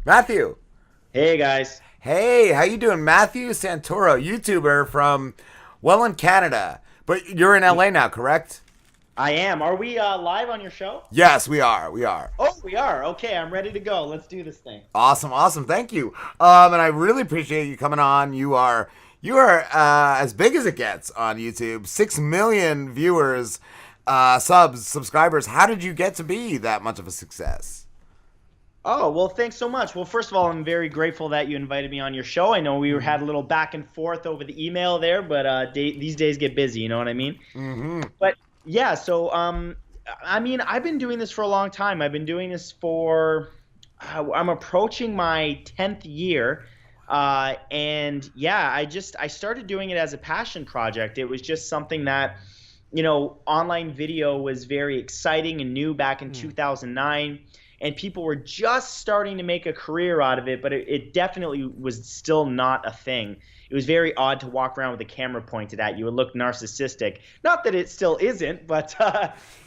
Matthew. Hey guys. Hey, how you doing? Matthew Santoro, YouTuber from in Canada. But you're in LA now, correct? I am. Are we live on your show? Yes, we are. We are. Oh, we are. Okay, I'm ready to go. Let's do this thing. Awesome, awesome. Thank you. And I really appreciate you coming on. You are as big as it gets on YouTube. 6 million viewers, subscribers. How did you get to be that much of a success? Oh, well, thanks so much. Well, first of all, I'm very grateful that you invited me on your show. I know had a little back and forth over the email there, but these days get busy, you know what I mean? Mm-hmm. But yeah, so I mean, I've been doing this for a long time. I've been doing this for I'm approaching my 10th year. And yeah, I started doing it as a passion project. It was just something that, online video was very exciting and new back in 2009, and people were just starting to make a career out of it, but it definitely was still not a thing. It was very odd to walk around with a camera pointed at you. It looked narcissistic. Not that it still isn't, but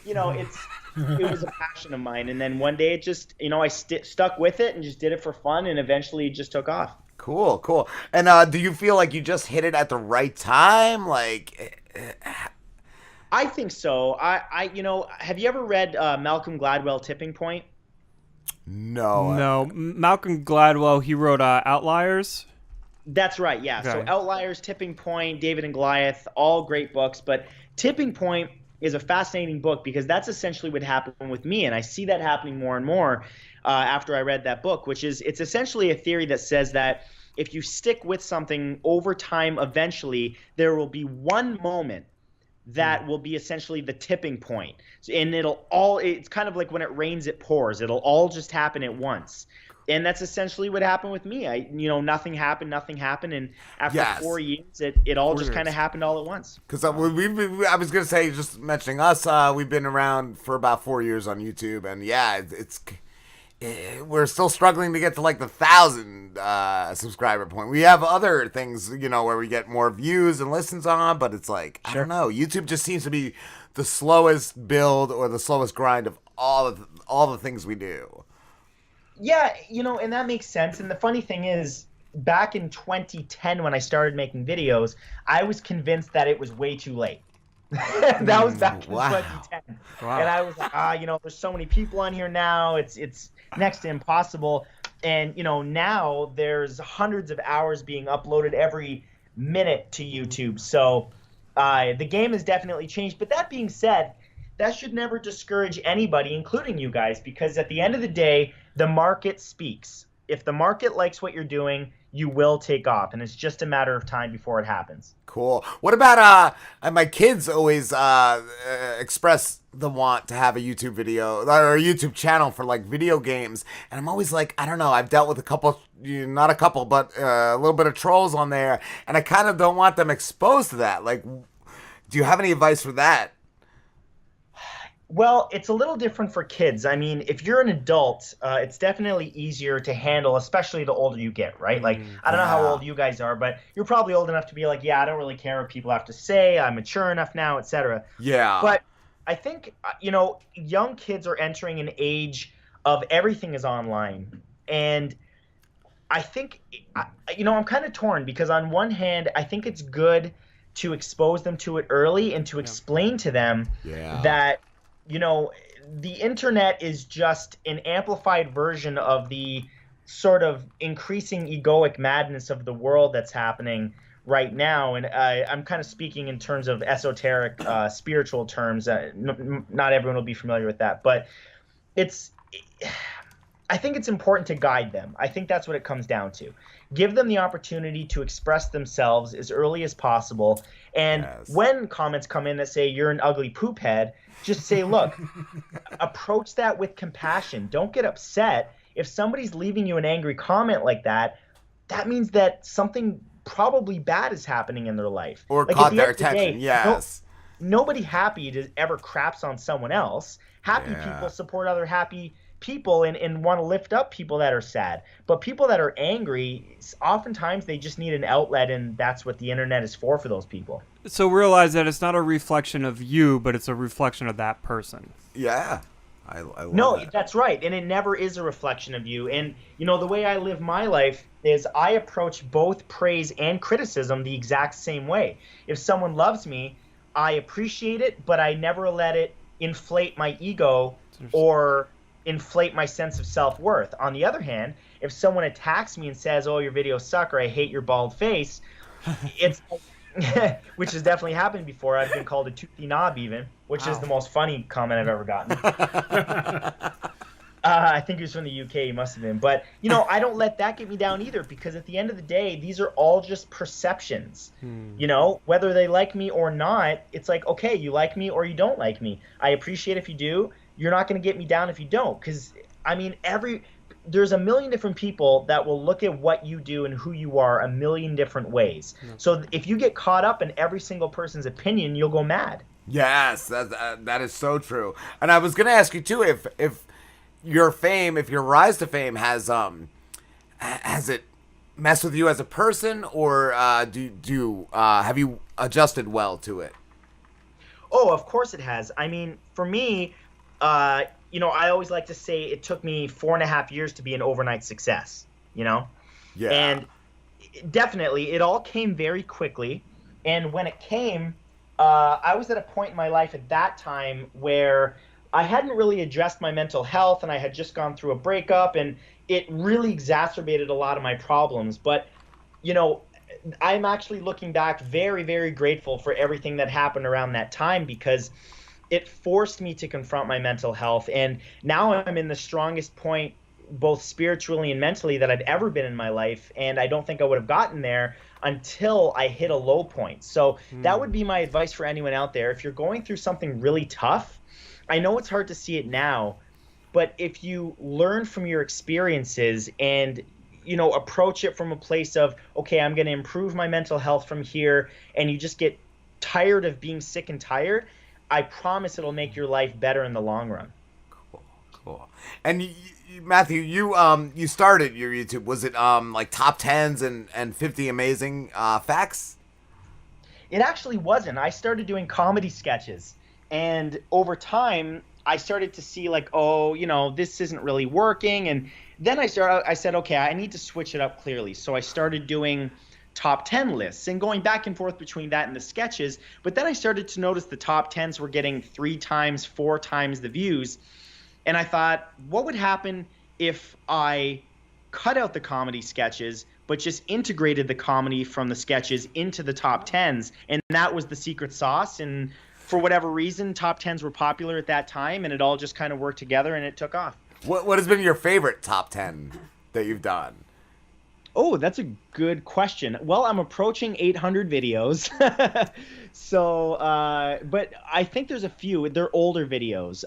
it was a passion of mine. And then one day it just, I stuck with it and just did it for fun, and eventually it just took off. Cool, cool. And do you feel like you just hit it at the right time? Like, I think so. Have you ever read Malcolm Gladwell Tipping Point? no. No, Malcolm Gladwell, he wrote Outliers. That's right, yeah. Okay. So Outliers, Tipping Point, David and Goliath, all great books. But Tipping Point is a fascinating book because that's essentially what happened with me. And I see that happening more and more after I read that book, which is it's essentially a theory that says that if you stick with something over time, eventually there will be one moment that will be essentially the tipping point. And it's kind of like when it rains, it pours. It'll all just happen at once. And that's essentially what happened with me. Nothing happened. And after Yes. 4 years, it all just kind of happened all at once. Because I was going to say, just mentioning us, we've been around for about 4 years on YouTube. And yeah, we're still struggling to get to like the 1,000 subscriber point. We have other things, where we get more views and listens on, but it's like, I don't know. YouTube just seems to be the slowest build or the slowest grind of all the things we do. Yeah, and that makes sense. And the funny thing is, back in 2010 when I started making videos, I was convinced that it was way too late. That was back in Wow. 2010. Wow. And I was like, there's so many people on here now. It's next to impossible. And, now there's hundreds of hours being uploaded every minute to YouTube. So the game has definitely changed. But that being said, that should never discourage anybody, including you guys, because at the end of the day, the market speaks. If the market likes what you're doing, you will take off, and it's just a matter of time before it happens. Cool. What about my kids always express the want to have a YouTube video or a YouTube channel for like video games, and I'm always like, I don't know. I've dealt with a couple, not a couple, but a little bit of trolls on there, and I kind of don't want them exposed to that. Like, do you have any advice for that? Well, it's a little different for kids. I mean, if you're an adult, it's definitely easier to handle, especially the older you get, right? Like, I don't know how old you guys are, but you're probably old enough to be like, yeah, I don't really care what people have to say. I'm mature enough now, etc. Yeah. But I think, young kids are entering an age of everything is online. And I think, I'm kind of torn because on one hand, I think it's good to expose them to it early and to explain to them that the internet is just an amplified version of the sort of increasing egoic madness of the world that's happening right now. And I'm kind of speaking in terms of esoteric, spiritual terms. Not everyone will be familiar with that, but I think it's important to guide them. I think that's what it comes down to. Give them the opportunity to express themselves as early as possible. And when comments come in that say you're an ugly poop head, just say, look, approach that with compassion. Don't get upset. If somebody's leaving you an angry comment like that, that means that something probably bad is happening in their life. Or like, caught their attention, yes. Nobody happy ever craps on someone else. Happy people support other happy people and want to lift up people that are sad. But people that are angry, oftentimes they just need an outlet, and that's what the internet is for those people. So realize that it's not a reflection of you, but it's a reflection of that person. Yeah. I love No, that. that's right. And it never is a reflection of you. And, the way I live my life is I approach both praise and criticism the exact same way. If someone loves me, I appreciate it, but I never let it inflate my ego or inflate my sense of self-worth. On the other hand, if someone attacks me and says, "Oh, your videos suck," or "I hate your bald face," it's which has definitely happened before. I've been called a toothy knob even, which is the most funny comment I've ever gotten. I think he was from the UK, he must have been. But, I don't let that get me down either, because at the end of the day, these are all just perceptions. Whether they like me or not, it's like, okay, you like me or you don't like me. I appreciate if you do. You're not going to get me down if you don't, because, there's a million different people that will look at what you do and who you are a million different ways. So if you get caught up in every single person's opinion, you'll go mad. Yes, that is so true. And I was going to ask you too, if your fame, if your rise to fame has it messed with you as a person, or have you adjusted well to it? Oh, of course it has. For me, I always like to say it took me 4.5 years to be an overnight success, Yeah. And definitely, it all came very quickly. And when it came, I was at a point in my life at that time where I hadn't really addressed my mental health, and I had just gone through a breakup, and it really exacerbated a lot of my problems. But, I'm actually looking back very, very grateful for everything that happened around that time, because it forced me to confront my mental health. And now I'm in the strongest point, both spiritually and mentally, that I've ever been in my life. And I don't think I would have gotten there until I hit a low point. So that would be my advice for anyone out there. If you're going through something really tough, I know it's hard to see it now, but if you learn from your experiences and, approach it from a place of, okay, I'm going to improve my mental health from here, and you just get tired of being sick and tired, I promise it'll make your life better in the long run. Cool. And Matthew, you started your YouTube. Was it like top 10s and 50 amazing facts? It actually wasn't. I started doing comedy sketches, and over time I started to see like, oh, this isn't really working. And then I said, okay, I need to switch it up clearly. So I started doing top 10 lists and going back and forth between that and the sketches. But then I started to notice the top 10s were getting 3 times, 4 times the views. And I thought, what would happen if I cut out the comedy sketches, but just integrated the comedy from the sketches into the top 10s? And that was the secret sauce. And for whatever reason, top 10s were popular at that time, and it all just kind of worked together, and it took off. What has been your favorite top 10 that you've done? Oh, that's a good question. Well, I'm approaching 800 videos. So, but I think there's a few. They're older videos.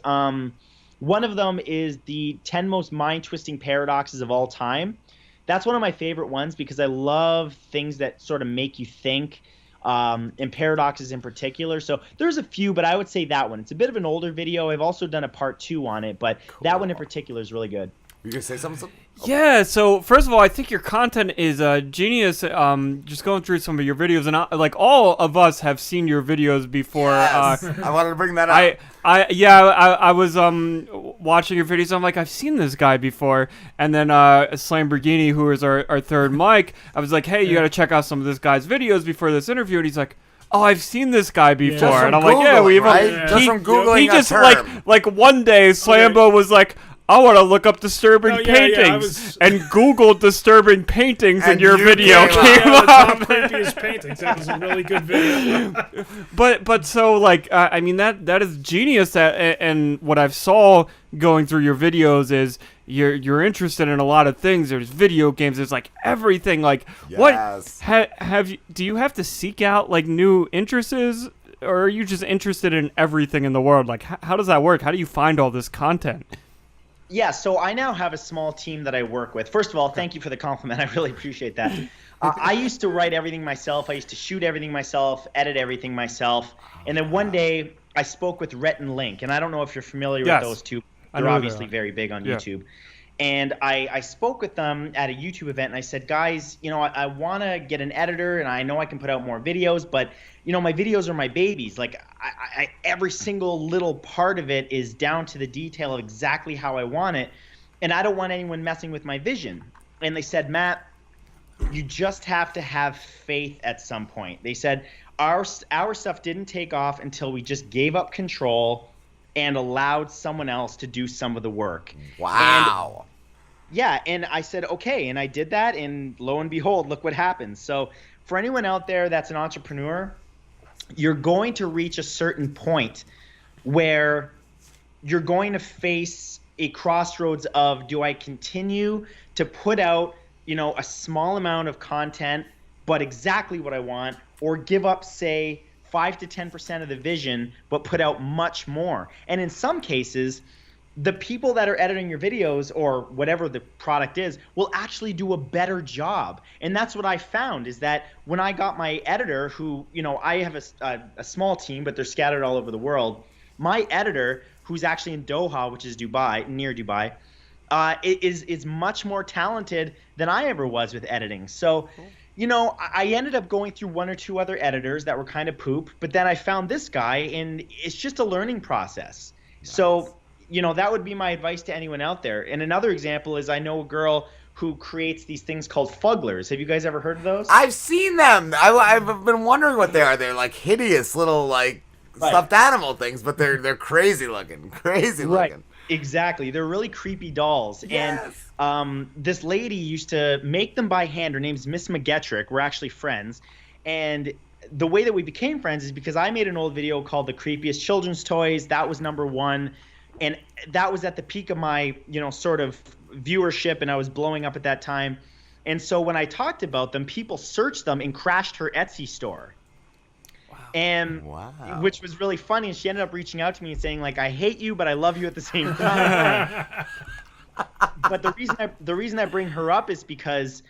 One of them is the 10 most mind-twisting paradoxes of all time. That's one of my favorite ones because I love things that sort of make you think, and paradoxes in particular. So there's a few, but I would say that one. It's a bit of an older video. I've also done a part 2 on it, but that one in particular is really good. You gonna say something? Yeah, so first of all, I think your content is genius. Just going through some of your videos, and like all of us have seen your videos before. Yes. I wanted to bring that up. I was watching your videos. I'm like, I've seen this guy before. And then Slamborghini, who is our third mic, I was like, hey, you got to check out some of this guy's videos before this interview. And he's like, oh, I've seen this guy before. Yeah. And I'm like, yeah, we've right? Just from Googling he just a term. like one day Slambo was like, I want to look up disturbing paintings, and Googled disturbing paintings, and your video came up. The top creepiest paintings. That was a really good video. but so like I mean that is genius. And what I've saw going through your videos is you're interested in a lot of things. There's video games. There's like everything. Like yes. what do you have to seek out like new interests? Or are you just interested in everything in the world? Like how does that work? How do you find all this content? Yeah, so I now have a small team that I work with. First of all, thank you for the compliment. I really appreciate that. I used to write everything myself. I used to shoot everything myself, edit everything myself. And then one day I spoke with Rhett and Link, and I don't know if you're familiar with those two. They're obviously very big on YouTube. And I spoke with them at a YouTube event, and I said, guys, I want to get an editor, and I know I can put out more videos, but my videos are my babies. Like every single little part of it is down to the detail of exactly how I want it, and I don't want anyone messing with my vision. And they said, Matt, you just have to have faith at some point. They said our stuff didn't take off until we just gave up control and allowed someone else to do some of the work. Wow. And I said, okay, and I did that, and lo and behold, look what happens. So for anyone out there that's an entrepreneur, you're going to reach a certain point where you're going to face a crossroads of, do I continue to put out, a small amount of content, but exactly what I want, or give up, say, 5 to 10% of the vision, but put out much more. And in some cases, the people that are editing your videos or whatever the product is will actually do a better job. And that's what I found, is that when I got my editor, who, I have a small team, but they're scattered all over the world. My editor, who's actually in Doha, which is Dubai, near Dubai, is much more talented than I ever was with editing. So I ended up going through one or two other editors that were kind of poop, but then I found this guy, and it's just a learning process. Nice. So, that would be my advice to anyone out there. And another example is, I know a girl who creates these things called fugglers. Have you guys ever heard of those? I've seen them. I've been wondering what they are. They're like hideous little stuffed animal things, but they're crazy looking. Right. Exactly. They're really creepy dolls. Yes. And this lady used to make them by hand. Her name's Miss McGettrick. We're actually friends. And the way that we became friends is because I made an old video called The Creepiest Children's Toys. That was #1. And that was at the peak of my, sort of viewership, and I was blowing up at that time. And so when I talked about them, people searched them and crashed her Etsy store. And which was really funny. And she ended up reaching out to me and saying, like, I hate you, but I love you at the same time. But the reason I bring her up is because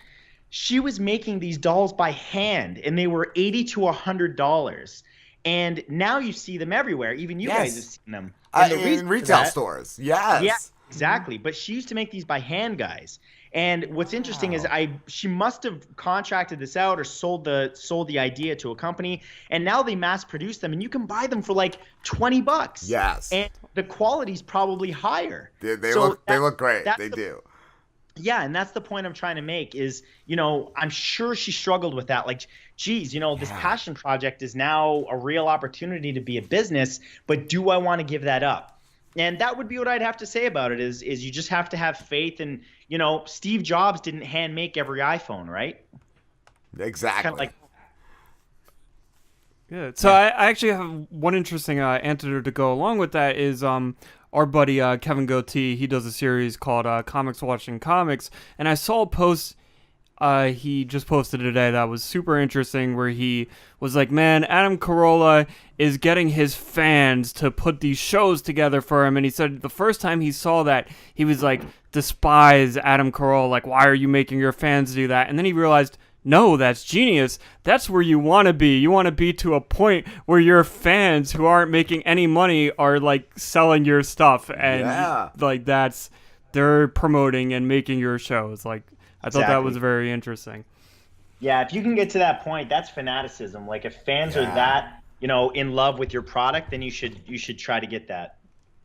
she was making these dolls by hand, and they were $80 to $100. And now you see them everywhere. Even you guys have seen them. In retail stores. Yes. Yeah, exactly. But she used to make these by hand, guys. And what's interesting is she must have contracted this out or sold the idea to a company, and now they mass produce them, and you can buy them for like $20. Yes. And the quality's probably higher. They look great. They do. Yeah, and that's the point I'm trying to make is, I'm sure she struggled with that. Like, geez, this passion project is now a real opportunity to be a business, but do I want to give that up? And that would be what I'd have to say about it is you just have to have faith. And, Steve Jobs didn't hand make every iPhone, right? Exactly. Kind of like. Good. So I actually have one interesting antidote to go along with that is our buddy Kevin Goatee. He does a series called Comics Watching Comics, and I saw a post he just posted today that was super interesting, where he was like, man, Adam Carolla is getting his fans to put these shows together for him. And he said the first time he saw that, he was like, despise Adam Carolla, like, why are you making your fans do that? And then he realized, no, that's genius. That's where you want to be. You want to be to a point where your fans who aren't making any money are like selling your stuff, and like they're promoting and making your shows. Like, I thought that was very interesting. Yeah, if you can get to that point, that's fanaticism. Like, if fans are that, in love with your product, then you should try to get that.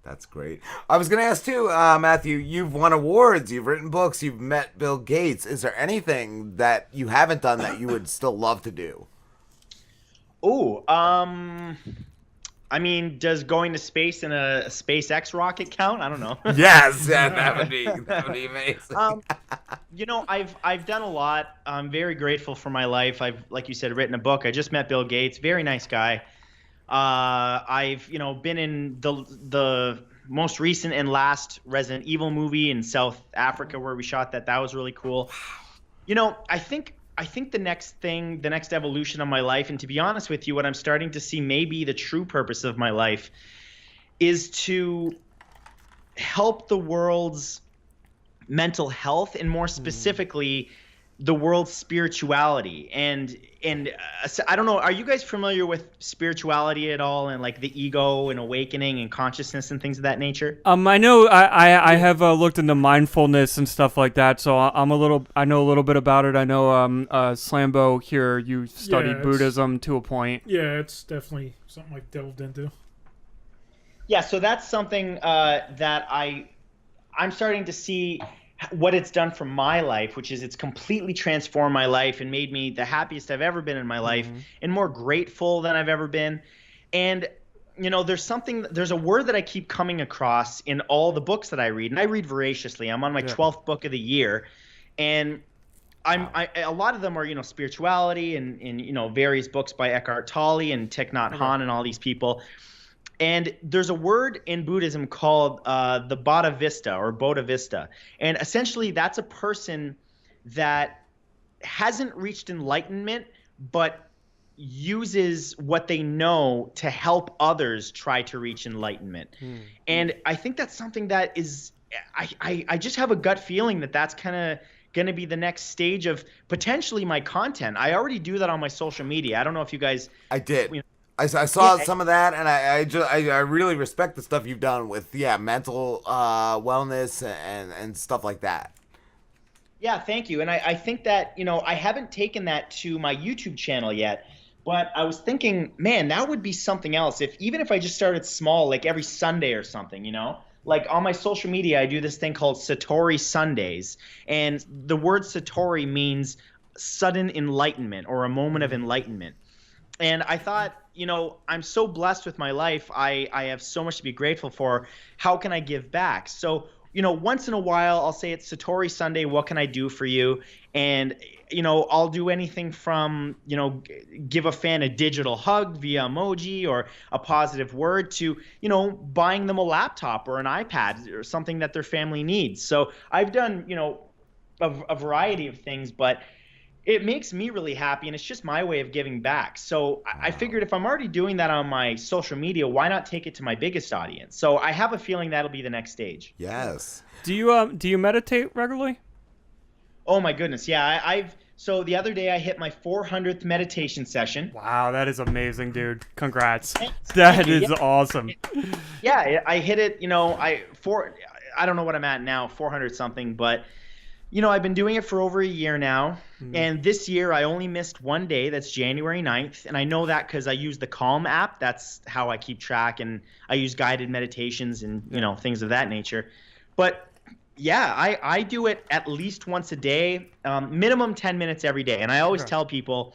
That's great. I was going to ask too, Matthew, you've won awards, you've written books, you've met Bill Gates. Is there anything that you haven't done that you would still love to do? I mean, does going to space in a SpaceX rocket count? I don't know. Yes, that would be amazing. I've done a lot. I'm very grateful for my life. I've, like you said, written a book. I just met Bill Gates, very nice guy. I've been in the most recent and last Resident Evil movie in South Africa where we shot that. That was really cool. I think the next evolution of my life, and to be honest with you, what I'm starting to see maybe the true purpose of my life is to help the world's mental health, and more specifically, the world's spirituality and I don't know, are you guys familiar with spirituality at all, and like the ego and awakening and consciousness and things of that nature? I know I have looked into mindfulness and stuff like that, so I know a little bit about it. I know Slambo here, you studied Buddhism to a point. Yeah, it's definitely something I've delved into. Yeah, so that's something that I'm starting to see what it's done for my life, which is it's completely transformed my life and made me the happiest I've ever been in my life, and more grateful than I've ever been. And you know, there's a word that I keep coming across in all the books that I read, and I read voraciously. I'm on my 12th book of the year, and a lot of them are, you know, spirituality and you know, various books by Eckhart Tolle and Thich Nhat Hanh and all these people. And there's a word in Buddhism called the Bodhisattva or Bodhisattva. And essentially that's a person that hasn't reached enlightenment, but uses what they know to help others try to reach enlightenment. And I think that's something that is, I just have a gut feeling that that's kind of going to be the next stage of potentially my content. I already do that on my social media. I don't know if you guys. I did. You know, I saw some of that, and I really respect the stuff you've done with mental wellness and stuff like that. Yeah, thank you. And I think that, you know, I haven't taken that to my YouTube channel yet, but I was thinking, man, that would be something else. Even if I just started small, like every Sunday or something, you know, like on my social media, I do this thing called Satori Sundays, and the word Satori means sudden enlightenment or a moment of enlightenment. And I thought, you know, I'm so blessed with my life. I have so much to be grateful for. How can I give back? So, you know, once in a while, I'll say it's Satori Sunday. What can I do for you? And, you know, I'll do anything from, you know, give a fan a digital hug via emoji or a positive word to, you know, buying them a laptop or an iPad or something that their family needs. So I've done, you know, a variety of things, but it makes me really happy, and it's just my way of giving back. So I figured if I'm already doing that on my social media, why not take it to my biggest audience? So I have a feeling that'll be the next stage. Yes. Do you meditate regularly? Oh my goodness, yeah. So the other day I hit my 400th meditation session. Wow, that is amazing, dude. Congrats. Thanks. That is awesome. Yeah, I hit it. You know, I don't know what I'm at now, 400 something, but. You know, I've been doing it for over a year now, and this year I only missed one day. That's January 9th, and I know that because I use the Calm app. That's how I keep track, and I use guided meditations and, you know, things of that nature. But, yeah, I do it at least once a day, minimum 10 minutes every day. And I always tell people,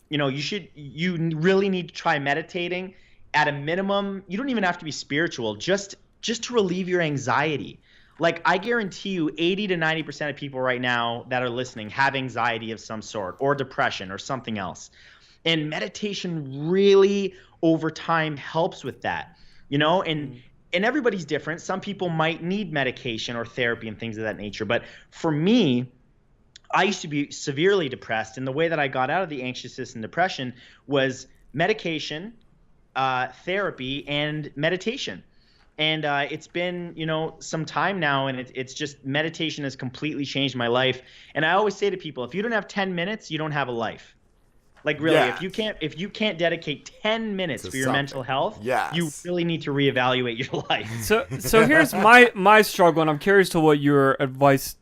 you know, you really need to try meditating at a minimum. You don't even have to be spiritual, just to relieve your anxiety. Like, I guarantee you 80 to 90% of people right now that are listening have anxiety of some sort or depression or something else. And meditation really over time helps with that, you know, and everybody's different. Some people might need medication or therapy and things of that nature. But for me, I used to be severely depressed. And the way that I got out of the anxiousness and depression was medication, therapy, and meditation. And it's been, you know, some time now, and it's just meditation has completely changed my life. And I always say to people, if you don't have 10 minutes, you don't have a life. Like, really, if you can't dedicate 10 minutes for your mental health, you really need to reevaluate your life. So here's my struggle, and I'm curious to what your advice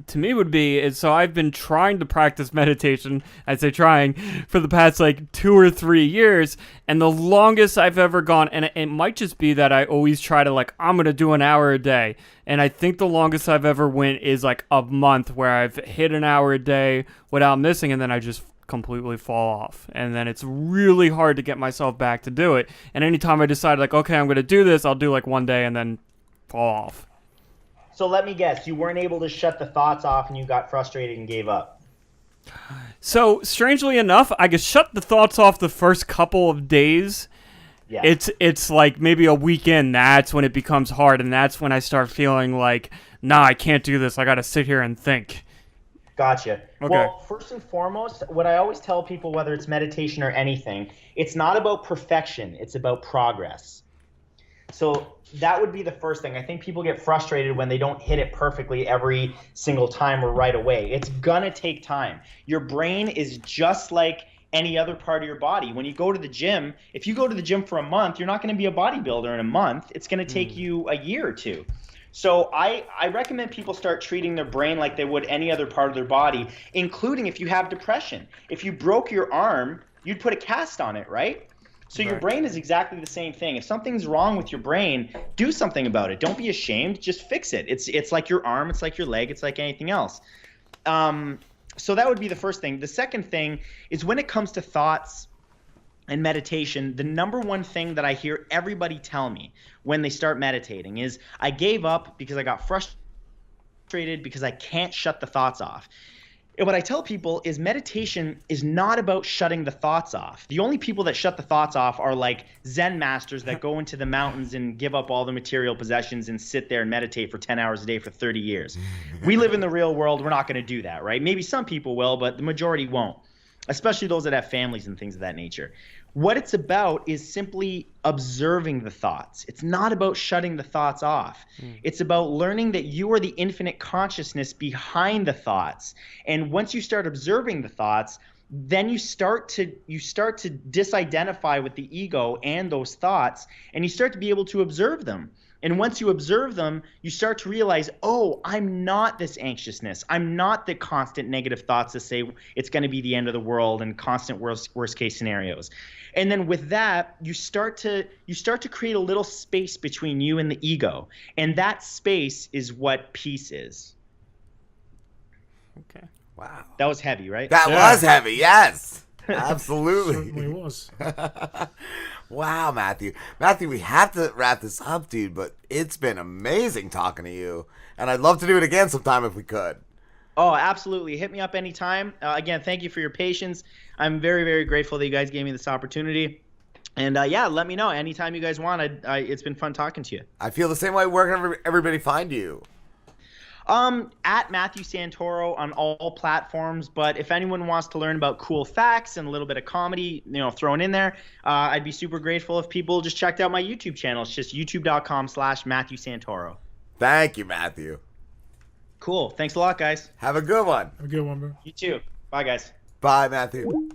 to me would be is, so I've been trying to practice meditation, I say trying, for the past like 2 or 3 years, and the longest I've ever gone, and it might just be that I always try to, like, I'm gonna do an hour a day, and I think the longest I've ever went is like a month where I've hit an hour a day without missing, and then I just completely fall off, and then it's really hard to get myself back to do it. And anytime I decide, like, okay, I'm gonna do this, I'll do like one day and then fall off. So let me guess, you weren't able to shut the thoughts off and you got frustrated and gave up. So, strangely enough, I could shut the thoughts off the first couple of days. Yeah. It's like maybe a weekend, that's when it becomes hard, and that's when I start feeling like, nah, I can't do this, I gotta sit here and think. Gotcha. Okay. Well, first and foremost, what I always tell people, whether it's meditation or anything, it's not about perfection, it's about progress. So that would be the first thing. I think people get frustrated when they don't hit it perfectly every single time or right away. It's gonna take time. Your brain is just like any other part of your body. When you go to the gym, if you go to the gym for a month, you're not going to be a bodybuilder in a month. It's going to take you a year or two. So I recommend people start treating their brain like they would any other part of their body, including if you have depression. If you broke your arm, you'd put a cast on it, right? So your brain is exactly the same thing. If something's wrong with your brain, do something about it. Don't be ashamed. Just fix it. It's like your arm. It's like your leg. It's like anything else. So that would be the first thing. The second thing is when it comes to thoughts and meditation, the number one thing that I hear everybody tell me when they start meditating is I gave up because I got frustrated because I can't shut the thoughts off. And what I tell people is meditation is not about shutting the thoughts off. The only people that shut the thoughts off are like Zen masters that go into the mountains and give up all the material possessions and sit there and meditate for 10 hours a day for 30 years. We live in the real world. We're not going to do that, right? Maybe some people will, but the majority won't, especially those that have families and things of that nature. What it's about is simply observing the thoughts. It's not about shutting the thoughts off. It's about learning that you are the infinite consciousness behind the thoughts. And once you start observing the thoughts, then you start to disidentify with the ego and those thoughts, and you start to be able to observe them. And once you observe them, you start to realize, oh, I'm not this anxiousness. I'm not the constant negative thoughts that say it's going to be the end of the world and constant worst case scenarios. And then with that, you start to create a little space between you and the ego. And that space is what peace is. Okay. Wow. That was heavy, right? That was heavy, yes. Absolutely. Certainly was. Wow, Matthew. Matthew, we have to wrap this up, dude, but it's been amazing talking to you. And I'd love to do it again sometime if we could. Oh, absolutely. Hit me up anytime. Again, thank you for your patience. I'm very, very grateful that you guys gave me this opportunity. And yeah, let me know anytime you guys want. It's been fun talking to you. I feel the same way. Where can everybody find you? At Matthew Santoro on all platforms. But if anyone wants to learn about cool facts and a little bit of comedy, thrown in there, I'd be super grateful if people just checked out my YouTube channel. It's just youtube.com/Matthew Santoro. Thank you, Matthew. Cool. Thanks a lot, guys. Have a good one. Have a good one, bro. You too. Bye, guys. Bye, Matthew.